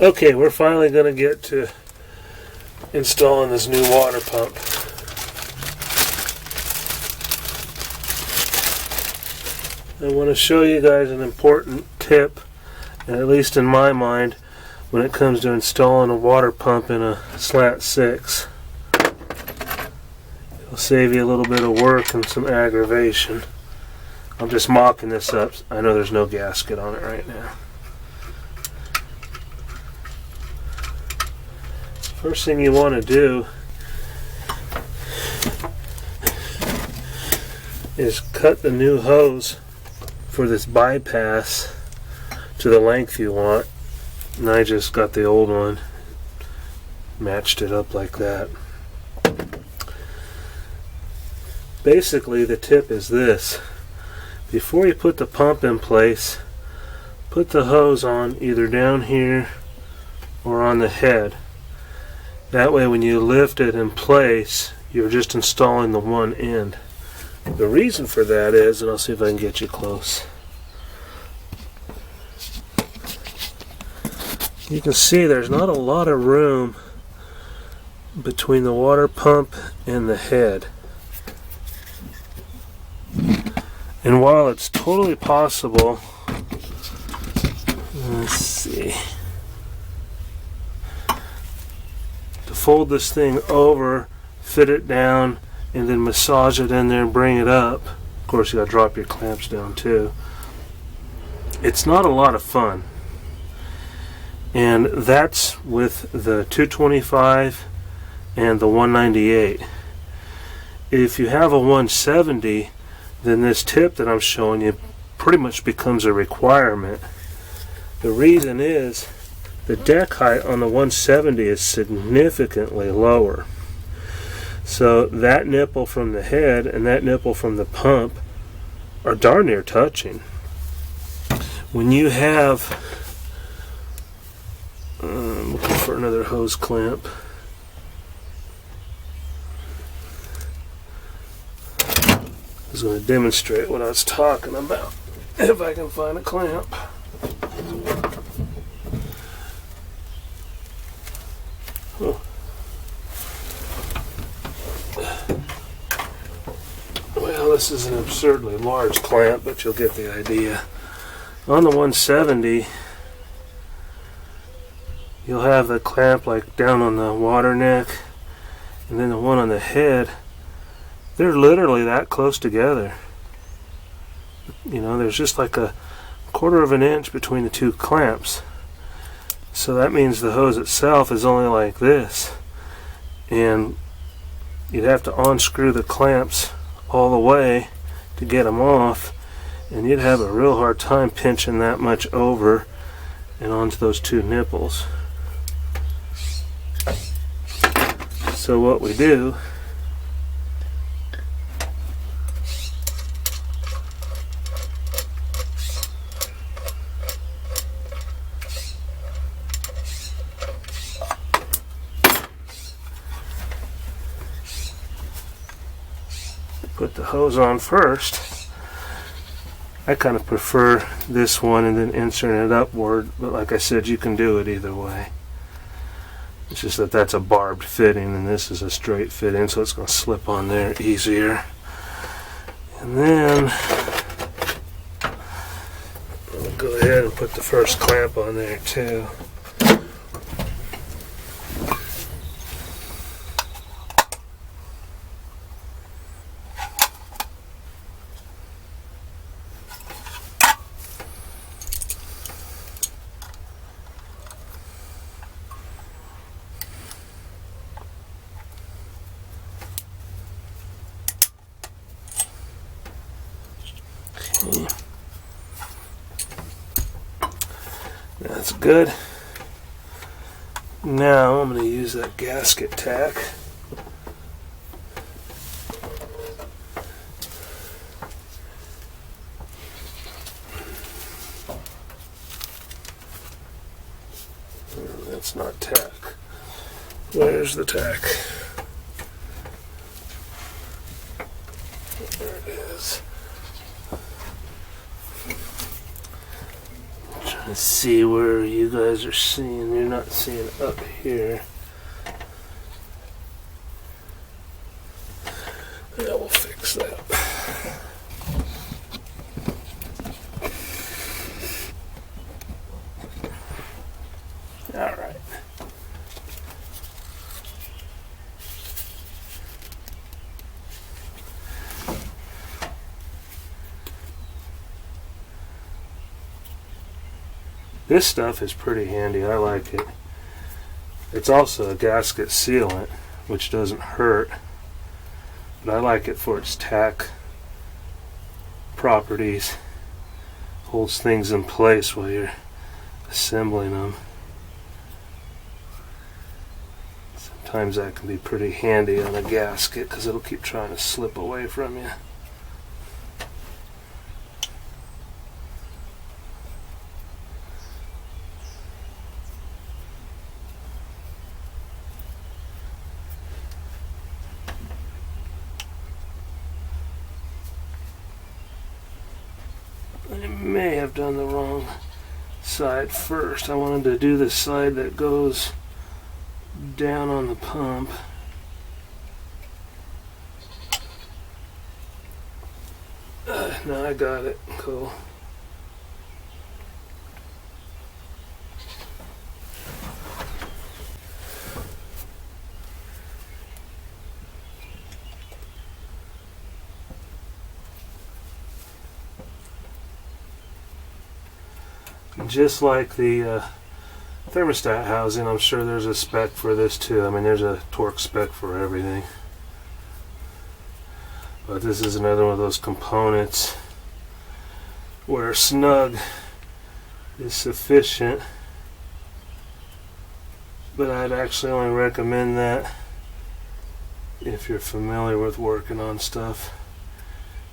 Okay, we're finally going to get to installing this new water pump. I want to show you guys an important tip, at least in my mind, when it comes to installing a water pump in a slant 6. It'll save you a little bit of work and some aggravation. I'm just mocking this up. I know there's no gasket on it right now. First thing you want to do is cut the new hose for this bypass to the length you want. And I just got the old one, matched it up like that. Basically, the tip is this. Before you put the pump in place, put the hose on either down here or on the head. That way when you lift it in place, you're just installing the one end. The reason for that is, and I'll see if I can get you close. You can see there's not a lot of room between the water pump and the head. And while it's totally possible, let's see, to fold this thing over, fit it down, and then massage it in there and bring it up. Of course, you gotta drop your clamps down too. It's not a lot of fun. And that's with the 225 and the 198. If you have a 170, then this tip that I'm showing you pretty much becomes a requirement. The reason is the deck height on the 170 is significantly lower. So that nipple from the head and that nipple from the pump are darn near touching. When you have, I'm looking for another hose clamp. I was going to demonstrate what I was talking about, if I can find a clamp. Oh. Well, this is an absurdly large clamp, but you'll get the idea. On the 170, you'll have the clamp like down on the water neck, and then the one on the head. They're literally that close together. You know, there's just like a quarter of an inch between the two clamps. So that means the hose itself is only like this. And you'd have to unscrew the clamps all the way to get them off. And you'd have a real hard time pinching that much over and onto those two nipples. So what we do, put the hose on first. I kind of prefer this one and then inserting it upward, but like I said, you can do it either way. It's just that that's a barbed fitting and this is a straight fitting, so it's going to slip on there easier. And then I'll go ahead and put the first clamp on there too. That's good. Now I'm going to use that gasket tack. That's not tack. Where's the tack? There it is. Let's see where you guys are seeing. You're not seeing up here. Yeah, we'll fix that. All right. This stuff is pretty handy. I like it. It's also a gasket sealant, which doesn't hurt, but I like it for its tack properties. Holds things in place while you're assembling them. Sometimes that can be pretty handy on a gasket because it'll keep trying to slip away from you. I may have done the wrong side first. I wanted to do the side that goes down on the pump. Now I got it. Cool. Just like the thermostat housing, I'm sure there's a spec for this too. I mean, there's a torque spec for everything. But this is another one of those components where snug is sufficient. But I'd actually only recommend that if you're familiar with working on stuff.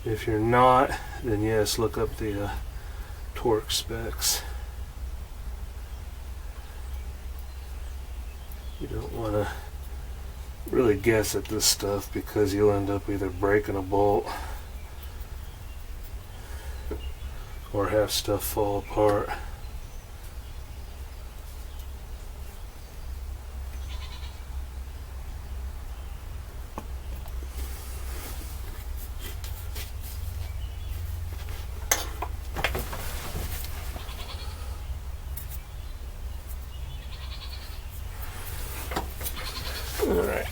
If you're not, then yes, look up the torque specs. You don't want to really guess at this stuff because you'll end up either breaking a bolt or have stuff fall apart. Alright,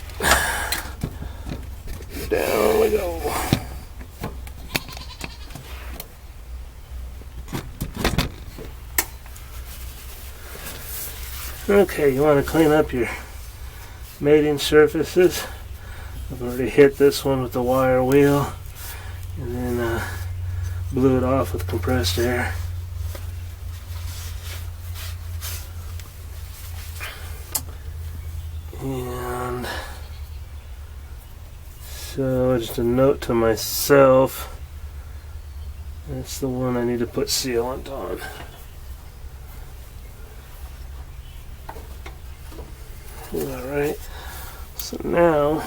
down we go. Okay, you want to clean up your mating surfaces. I've already hit this one with the wire wheel and then blew it off with compressed air. And so just a note to myself, that's the one I need to put sealant on. Alright, so now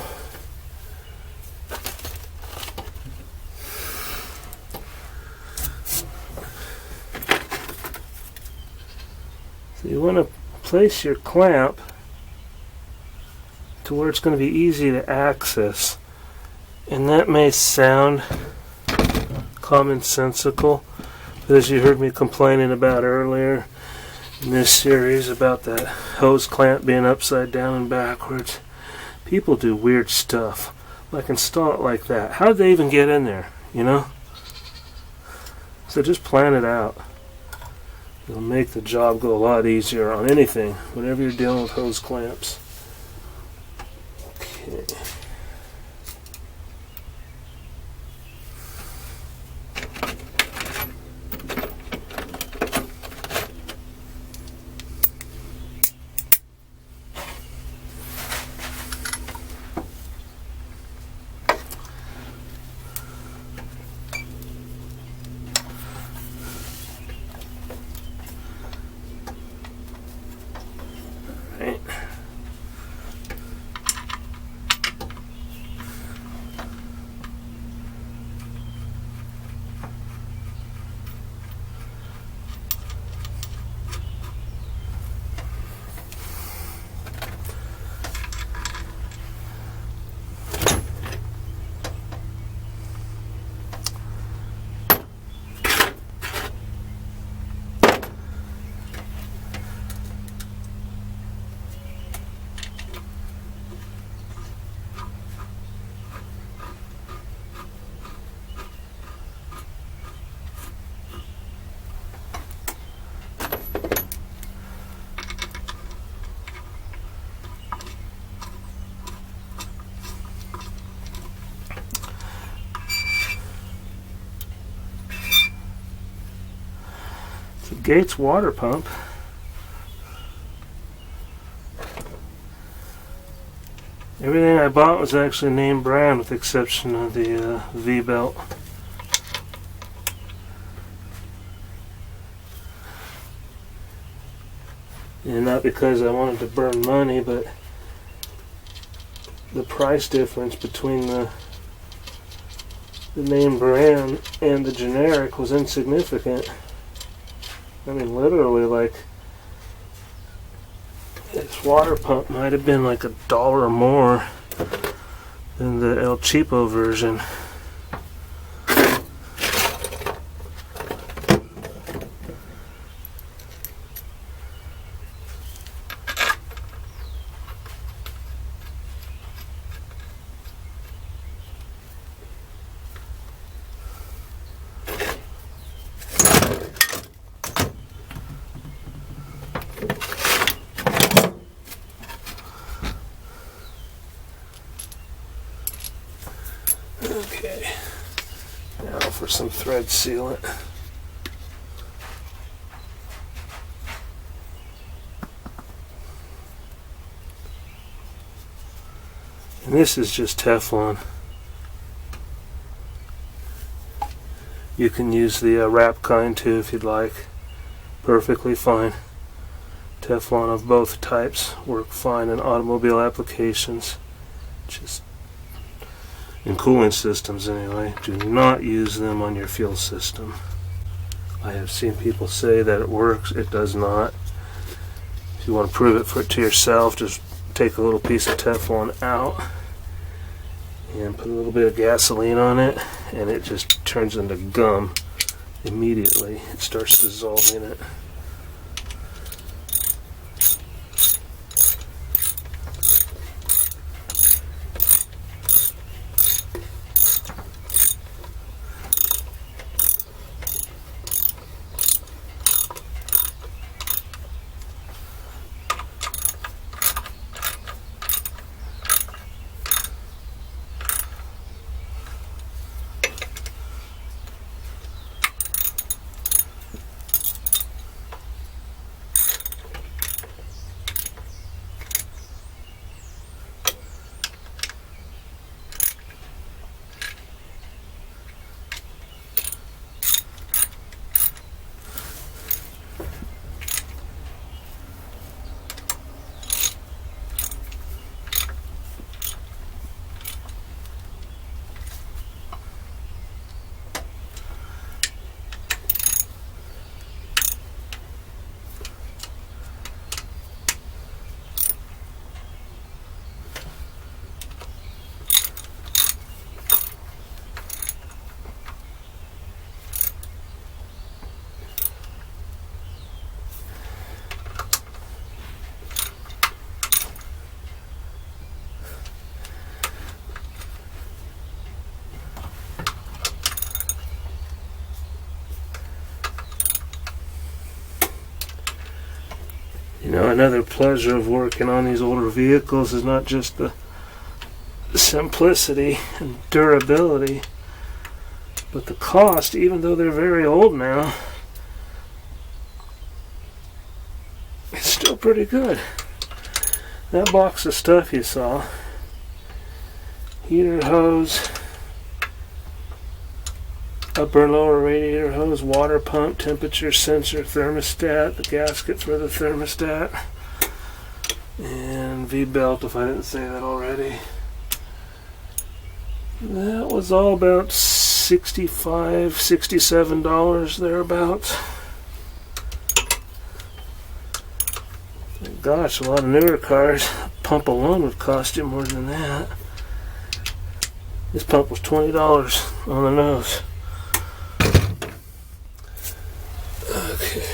you want to place your clamp to where it's going to be easy to access, and that may sound commonsensical, but as you heard me complaining about earlier in this series about that hose clamp being upside down and backwards, people do weird stuff like install it like that. How did they even get in there, you know? So just plan it out. It'll make the job go a lot easier on anything, whenever you're dealing with hose clamps. Okay. Gates water pump. Everything I bought was actually name brand with the exception of the V-belt. And not because I wanted to burn money, but the price difference between the name brand and the generic was insignificant. I mean, literally, like, this water pump might have been like $1 more than the El Cheapo version. Okay, now for some thread sealant. And this is just Teflon. You can use the wrap kind too if you'd like. Perfectly fine. Teflon of both types work fine in automobile applications. Just in cooling systems anyway. Do not use them on your fuel system. I have seen people say that it works. It does not. If you want to prove it to yourself, just take a little piece of Teflon out and put a little bit of gasoline on it, and it just turns into gum immediately. It starts dissolving it. You know, another pleasure of working on these older vehicles is not just the simplicity and durability, but the cost. Even though they're very old now, it's still pretty good. That box of stuff you saw: heater hose, upper and lower radiator hose, water pump, temperature sensor, thermostat, the gasket for the thermostat, and V-belt, if I didn't say that already. That was all about $65, $67 thereabouts. Gosh, a lot of newer cars, a pump alone would cost you more than that. This pump was $20 on the nose. Okay.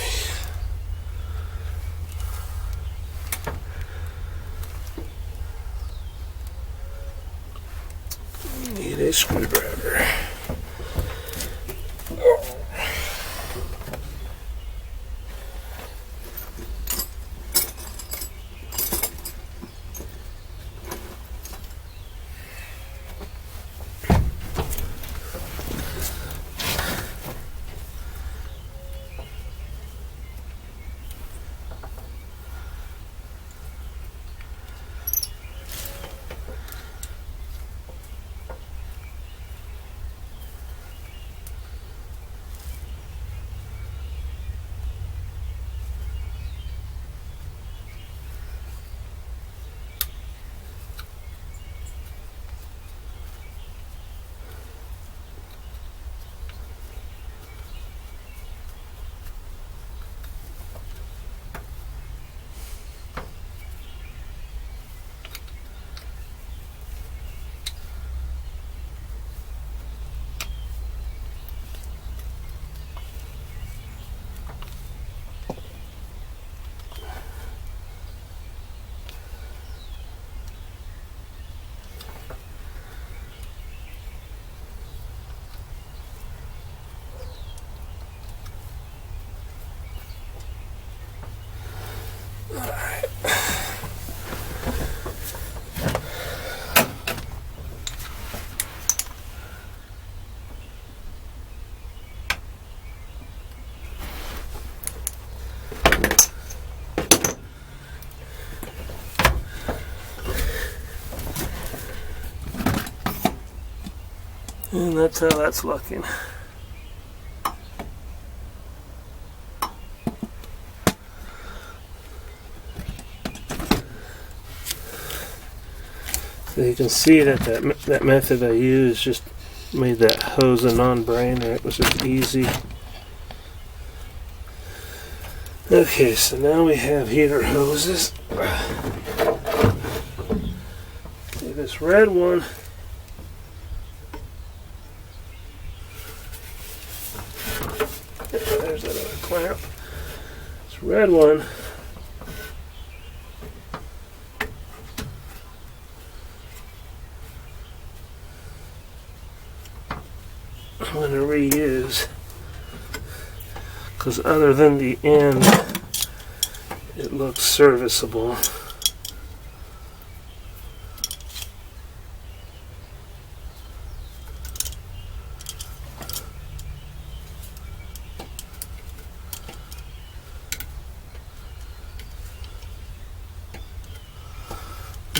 Need a screwdriver. And that's how that's looking. So you can see that that method I used just made that hose a non-brainer. It was just easy. Okay, so now we have heater hoses. See this red one. There's that other clamp. This red one. I'm going to reuse, because other than the end, it looks serviceable.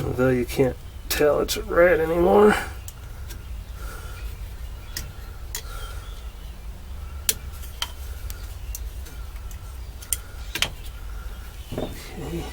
Although you can't tell it's red anymore. Okay.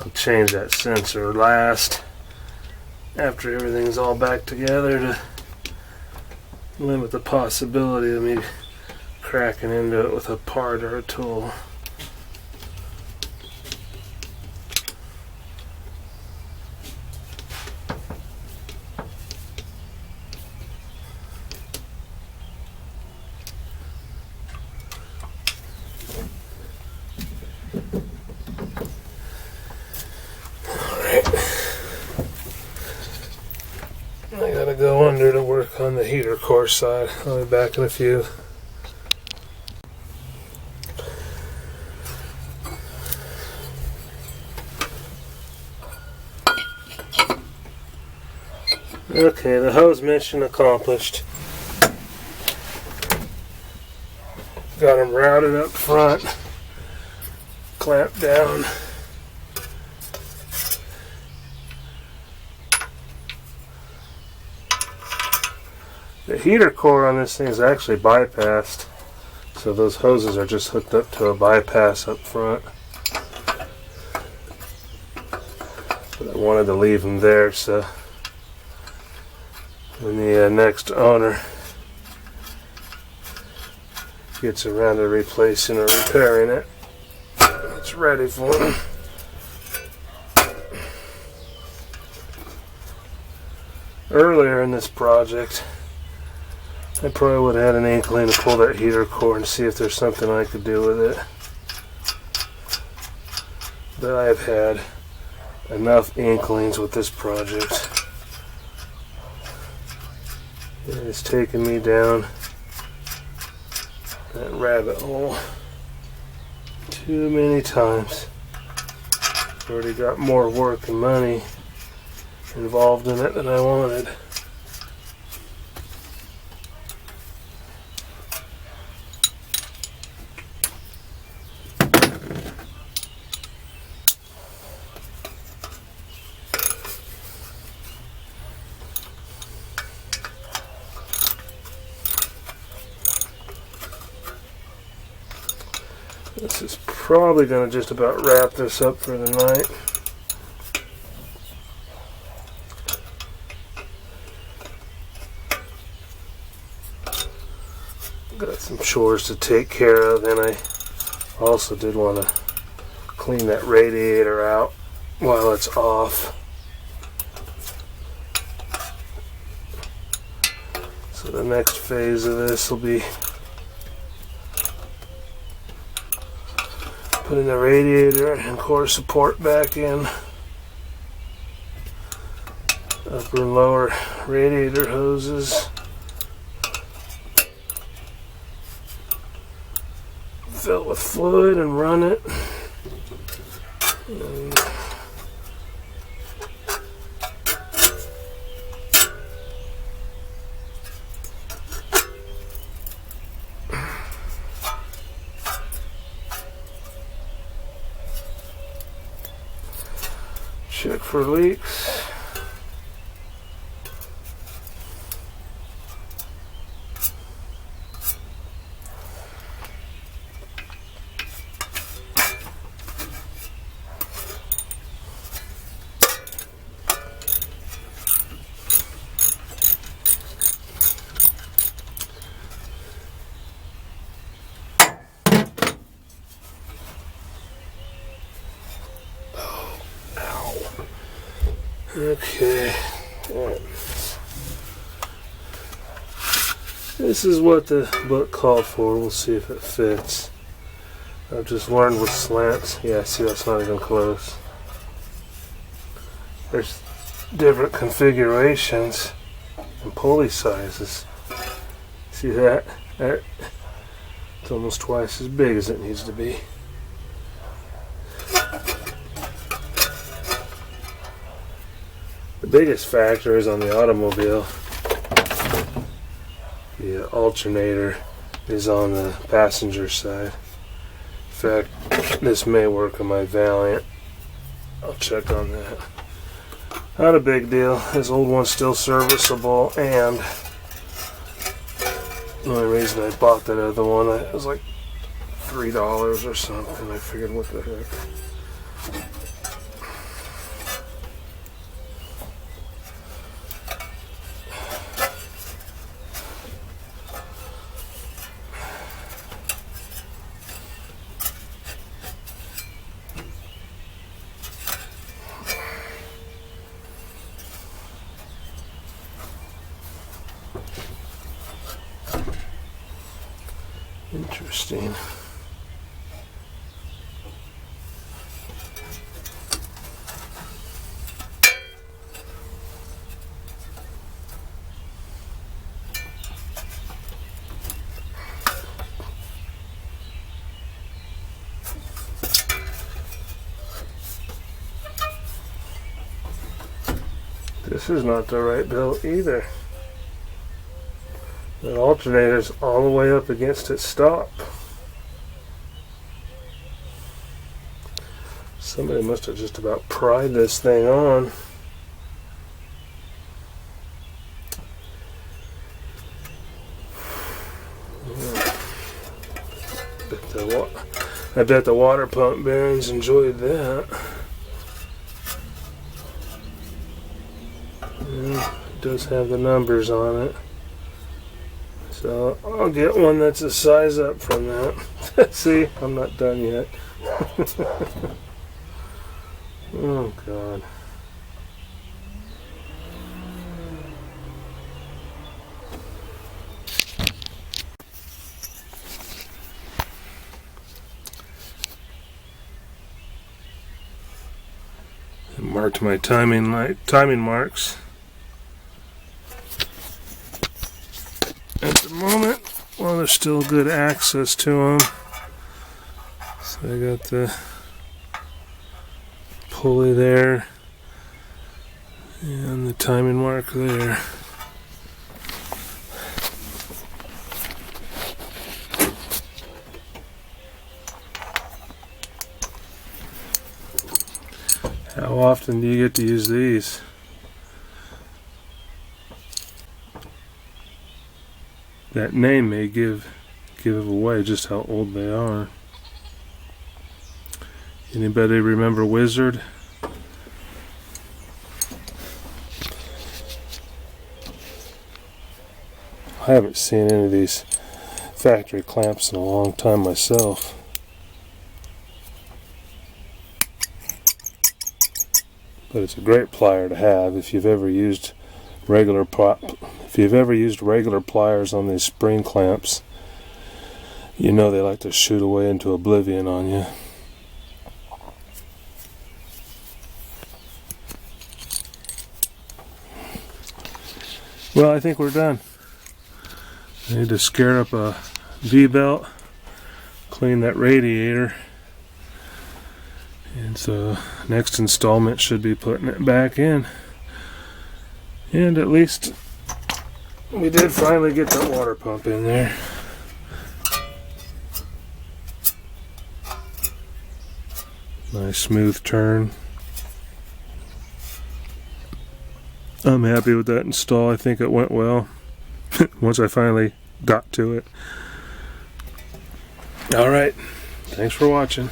I'll change that sensor last after everything's all back together to limit the possibility of me cracking into it with a part or a tool. I gotta go under to work on the heater core side. I'll be back in a few. Okay, the hose mission accomplished. Got them routed up front, clamped down. The heater core on this thing is actually bypassed, so those hoses are just hooked up to a bypass up front. But I wanted to leave them there so when the next owner gets around to replacing or repairing it, it's ready for them. Earlier in this project, I probably would have had an inkling to pull that heater cord and see if there's something I could do with it. But I have had enough inklings with this project. It's taken me down that rabbit hole too many times. Already got more work and money involved in it than I wanted. This is probably going to just about wrap this up for the night. Got some chores to take care of, and I also did want to clean that radiator out while it's off. So the next phase of this will be putting the radiator and core support back in. Upper and lower radiator hoses. Fill it with fluid and run it. Check for leaks. Okay, right. This is what the book called for. We'll see if it fits. I've just learned with slants. Yeah, see, that's not even close. There's different configurations and pulley sizes. See that? It's almost twice as big as it needs to be. The biggest factor is on the automobile. The alternator is on the passenger side. In fact, this may work on my Valiant. I'll check on that. Not a big deal. This old one's still serviceable, and the only reason I bought that other one, it was like $3 or something. I figured, what the heck. Interesting. This is not the right belt either. The alternator's all the way up against its stop. Somebody must have just about pried this thing on. I bet the water pump bearings enjoyed that. Yeah, it does have the numbers on it. So I'll get one that's a size up from that. See, I'm not done yet. Oh God. I marked my timing marks. At the moment, well, there's still good access to them. So I got the pulley there and the timing mark there. How often do you get to use these? That name may give away just how old they are. Anybody remember Wizard? I haven't seen any of these factory clamps in a long time myself. But it's a great plier to have if you've ever used regular pliers on these spring clamps. You know they like to shoot away into oblivion on you. Well, I think we're done. I need to scare up a V-belt, clean that radiator, and so next installment should be putting it back in. And at least we did finally get that water pump in there. Nice smooth turn. I'm happy with that install. I think it went well once I finally got to it. Alright, thanks for watching.